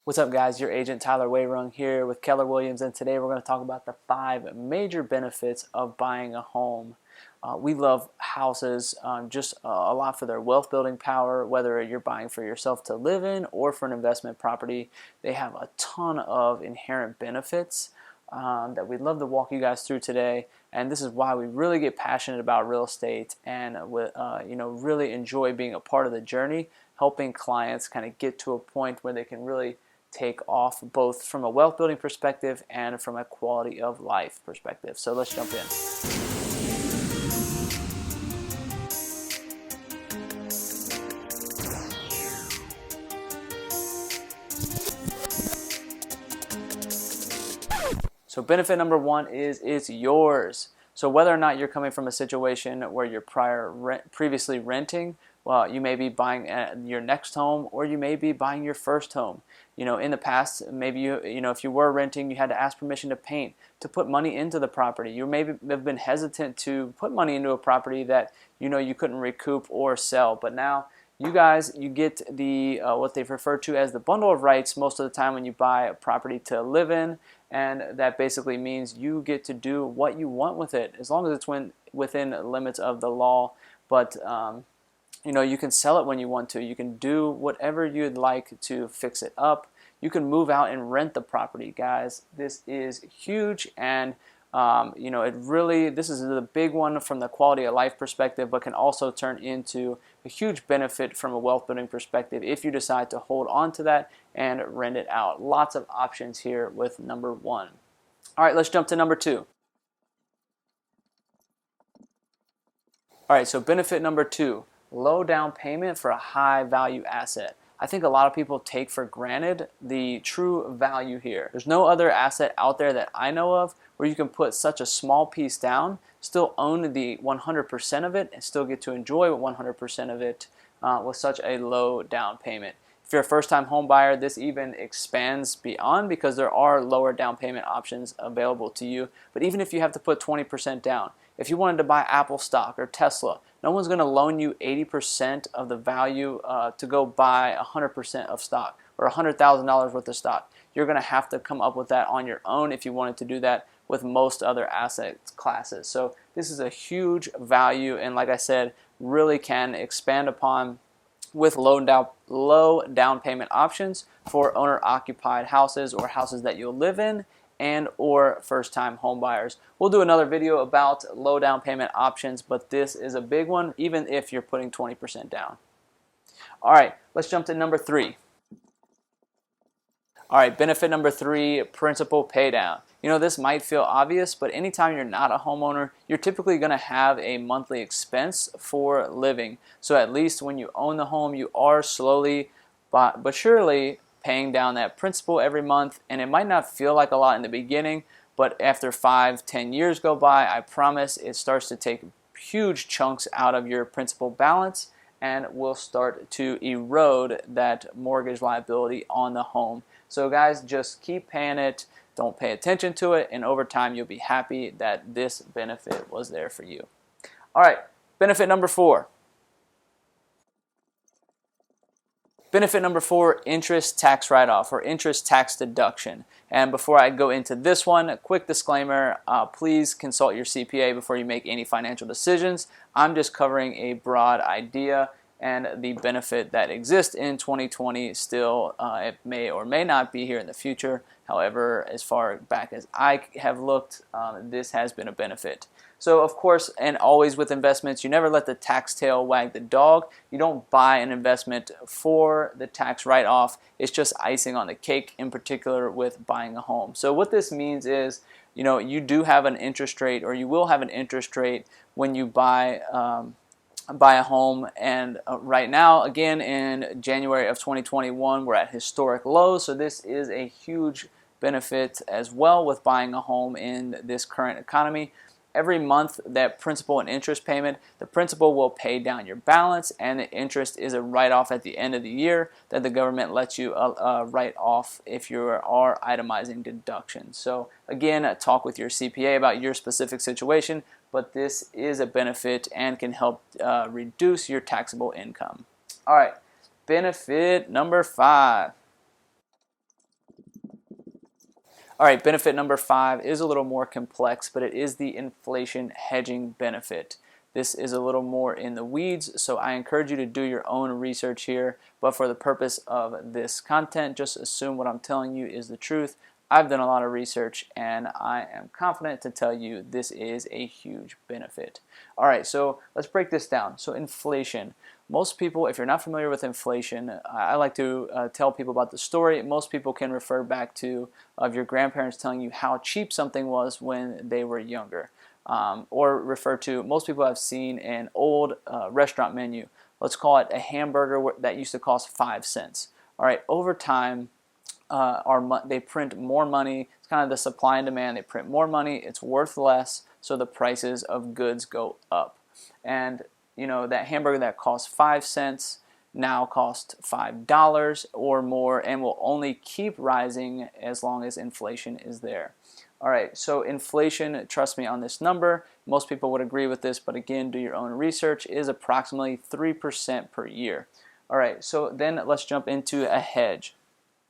What's up, guys? Your agent Tyler Wehrung here with Keller Williams, and today we're going to talk about the 5 major benefits of buying a home. We love houses just a lot for their wealth building power, whether you're buying for yourself to live in or for an investment property. They have a ton of inherent benefits that we'd love to walk you guys through today, and this is why we really get passionate about real estate and really enjoy being a part of the journey, helping clients kind of get to a point where they can really take off both from a wealth building perspective and from a quality of life perspective. So let's jump in. So benefit number 1 is it's yours. So whether or not you're coming from a situation where you're previously renting, well, you may be buying your next home, or you may be buying your first home. In the past, maybe if you were renting, you had to ask permission to paint, to put money into the property. You maybe have been hesitant to put money into a property that you couldn't recoup or sell. But now you get the what they've referred to as the bundle of rights most of the time when you buy a property to live in, and that basically means you get to do what you want with it as long as it's within limits of the law. But you can sell it when you want to. You can do whatever you'd like to fix it up. You can move out and rent the property, guys. This is huge, and this is the big one from the quality of life perspective, but can also turn into a huge benefit from a wealth building perspective if you decide to hold on to that and rent it out. Lots of options here with number 1. All right, let's jump to number 2. All right, so benefit number 2. Low down payment for a high value asset. I think a lot of people take for granted the true value here. There's no other asset out there that I know of where you can put such a small piece down, still own the 100% of it, and still get to enjoy 100% of it with such a low down payment. If you're a first-time home buyer, this even expands beyond, because there are lower down payment options available to you. But even if you have to put 20% down, if you wanted to buy Apple stock or Tesla, no one's going to loan you 80% of the value to go buy 100% of stock or $100,000 worth of stock. You're going to have to come up with that on your own if you wanted to do that with most other asset classes. So this is a huge value, and like I said, really can expand upon with low down payment options for owner-occupied houses or houses that you'll live in, and or first-time home buyers. We'll do another video about low down payment options, but this is a big one even if you're putting 20% down. All right, let's jump to number 3. All right, benefit number 3, principal paydown. This might feel obvious, but anytime you're not a homeowner, you're typically going to have a monthly expense for living. So at least when you own the home, you are slowly but surely paying down that principal every month. And it might not feel like a lot in the beginning, but after 5-10 years go by, I promise it starts to take huge chunks out of your principal balance and will start to erode that mortgage liability on the home. So guys, just keep paying it. Don't pay attention to it, and over time you'll be happy that this benefit was there for you. All right, benefit number 4. Benefit number 4, interest tax write-off or interest tax deduction. And before I go into this one, a quick disclaimer, please consult your CPA before you make any financial decisions. I'm just covering a broad idea, and the benefit that exists in 2020 still it may or may not be here in the future. However, as far back as I have looked, this has been a benefit. So of course, and always with investments, you never let the tax tail wag the dog. You don't buy an investment for the tax write-off. It's just icing on the cake, in particular with buying a home. So what this means is, you do have an interest rate, or you will have an interest rate when you buy a home. And right now, again, in January of 2021, we're at historic lows. So this is a huge benefit as well with buying a home in this current economy. Every month, that principal and interest payment, the principal will pay down your balance, and the interest is a write-off at the end of the year that the government lets you write off if you are itemizing deductions. So again, talk with your CPA about your specific situation, but this is a benefit and can help reduce your taxable income. All right, benefit number 5. All right, benefit number 5 is a little more complex, but it is the inflation hedging benefit. This is a little more in the weeds, so I encourage you to do your own research here, but for the purpose of this content, just assume what I'm telling you is the truth. I've done a lot of research, and I am confident to tell you this is a huge benefit. All right, so let's break this down. So inflation. Most people, if you're not familiar with inflation, I like to tell people about the story. Most people can refer back to of your grandparents telling you how cheap something was when they were younger. Or refer to, most people have seen an old restaurant menu. Let's call it a hamburger that used to cost 5 cents. All right, over time, they print more money. It's kind of the supply and demand. They print more money. It's worth less, so the prices of goods go up. And you know, that hamburger that cost 5 cents now costs $5 or more, and will only keep rising as long as inflation is there. All right, so inflation, trust me on this number, most people would agree with this, but again, do your own research, is approximately 3% per year. All right, so then let's jump into a hedge.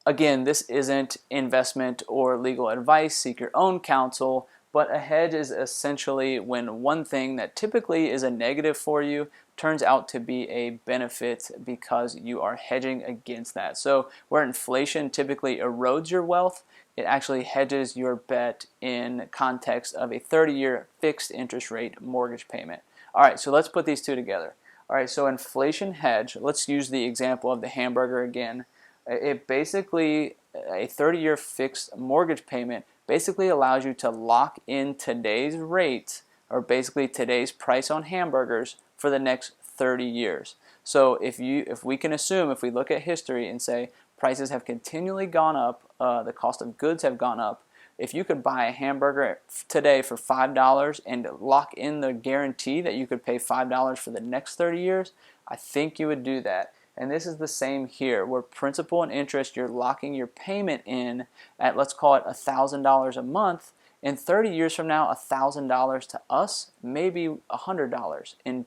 Again, this isn't investment or legal advice, seek your own counsel, but a hedge is essentially when one thing that typically is a negative for you turns out to be a benefit because you are hedging against that. So where inflation typically erodes your wealth, it actually hedges your bet in context of a 30-year fixed interest rate mortgage payment. All right, so let's put these two together. All right, so inflation hedge, let's use the example of the hamburger again. It basically, a 30-year fixed mortgage payment basically allows you to lock in today's rate, or basically today's price on hamburgers for the next 30 years. So if we can assume, if we look at history and say prices have continually gone up, the cost of goods have gone up, if you could buy a hamburger today for $5 and lock in the guarantee that you could pay $5 for the next 30 years, I think you would do that. And this is the same here, where principal and interest, you're locking your payment in at, let's call it $1,000 a month. In 30 years from now, $1,000 to us may be $100 in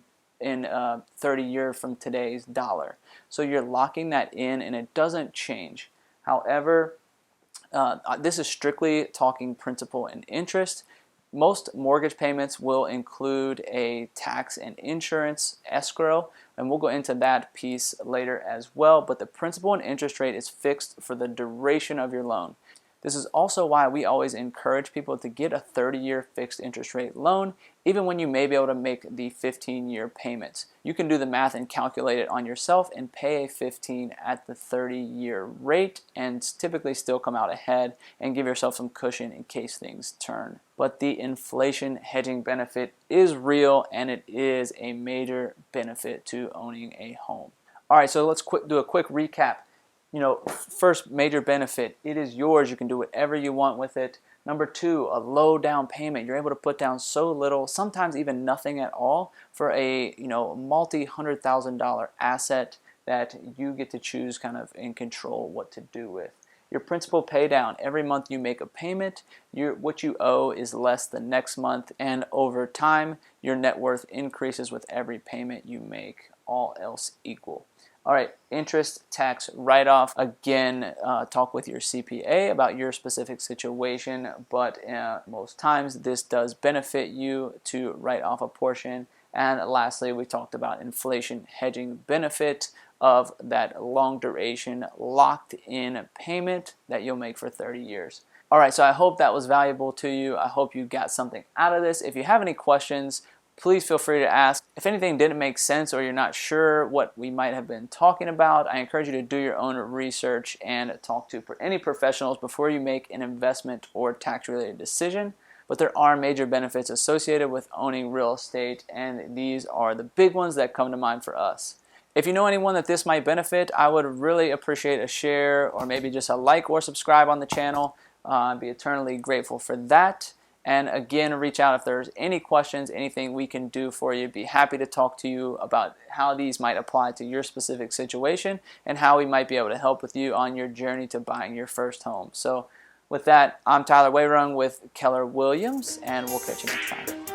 30 years from today's dollar. So you're locking that in, and it doesn't change. However, this is strictly talking principal and interest. Most mortgage payments will include a tax and insurance escrow, and we'll go into that piece later as well, but the principal and interest rate is fixed for the duration of your loan. This is also why we always encourage people to get a 30-year fixed interest rate loan, even when you may be able to make the 15-year payments. You can do the math and calculate it on yourself and pay a 15 at the 30-year rate and typically still come out ahead and give yourself some cushion in case things turn. But the inflation hedging benefit is real, and it is a major benefit to owning a home. All right, so let's do a quick recap. You know, first major benefit, it is yours. You can do whatever you want with it. Number 2, a low down payment. You're able to put down so little, sometimes even nothing at all, for a multi-$100,000 asset that you get to choose kind of and control what to do with. Your principal pay down, every month you make a payment, what you owe is less the next month, and over time your net worth increases with every payment you make, all else equal. All right, interest tax write-off. Again, talk with your CPA about your specific situation, but most times this does benefit you to write off a portion. And lastly, we talked about inflation hedging benefit of that long duration locked in payment that you'll make for 30 years. All right, so I hope that was valuable to you. I hope you got something out of this. If you have any questions, please feel free to ask. If anything didn't make sense or you're not sure what we might have been talking about, I encourage you to do your own research and talk to any professionals before you make an investment or tax-related decision. But there are major benefits associated with owning real estate, and these are the big ones that come to mind for us. If you know anyone that this might benefit, I would really appreciate a share or maybe just a like or subscribe on the channel. I'd be eternally grateful for that. And again, reach out if there's any questions, anything we can do for you. Be happy to talk to you about how these might apply to your specific situation and how we might be able to help with you on your journey to buying your first home. So with that, I'm Tyler Wehrung with Keller Williams, and we'll catch you next time.